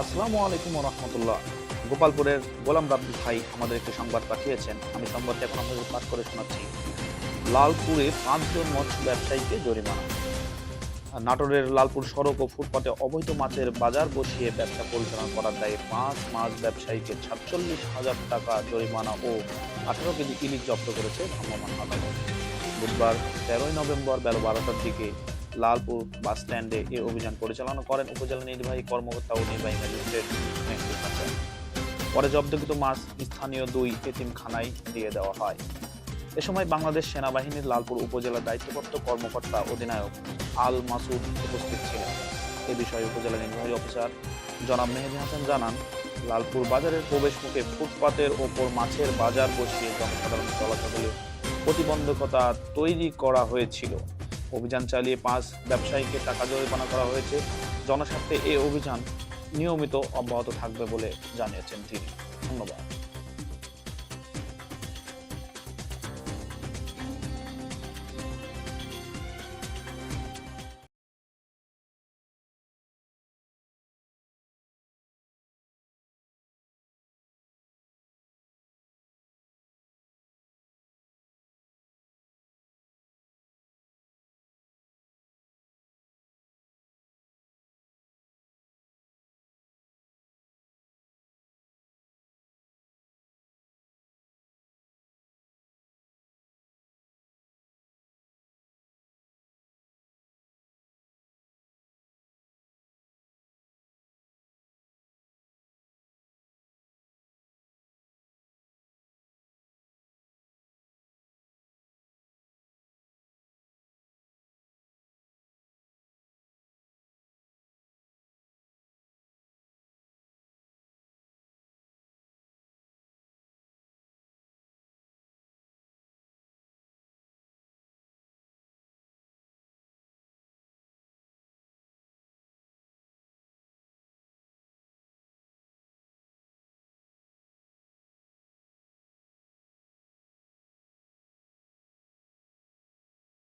আসসালামু আলাইকুম রহমতুল্লাহ। গোপালপুরের গোলাম রাব্বি ভাই আমাদের একটি সংবাদ পাঠিয়েছেন। আমি সংবাদটি এখন আপনাদের পাঠ করে শোনাচ্ছি। লালপুরে 5 জন মৎস্য ব্যবসায়ীকে জরিমানা। নাটোরের লালপুর সড়ক ও ফুটপাতে অবৈধ মাছের বাজার বসিয়ে ব্যবসা পরিচালনা করার দায়ে 5 মাছ ব্যবসায়ীকে 47,000 টাকা জরিমানা ও 18 কেজি ইলিশ জব্দ করেছে ভ্রাম্যমাণ আদালত। বুধবার 13 নভেম্বর বেলা 12টার দিকে লালপুর বাস স্ট্যান্ডে এ অভিযান পরিচালনা করেন উপজেলা নির্বাহী কর্মকর্তা ও নির্বাহী ম্যাজিস্ট্রেট মেহবুব হাসান। পরে জব্দকৃত মাছ স্থানীয় 2 এতিমখানায় দিয়ে দেওয়া হয়। এ সময় বাংলাদেশ সেনাবাহিনীর লালপুর উপজেলার দায়িত্বপ্রাপ্ত কর্মকর্তা অধিনায়ক আল মাসুদ উপস্থিত ছিলেন। এ বিষয়ে উপজেলা নির্বাহী অফিসার জনাব মেহেদী হাসান জানান, লালপুর বাজারের প্রবেশ মুখে ফুটপাতের ওপর মাছের বাজার বসিয়ে জনসাধারণ চলাচলে প্রতিবন্ধকতা তৈরি করা হয়েছিল। অভিযান চালিয়ে 5 ব্যবসায়ীকে টাকা জরিমানা করা হয়েছে। জনস্বার্থে এ অভিযান নিয়মিত অব্যাহত থাকবে বলে জানিয়েছেন তিনি। ধন্যবাদ।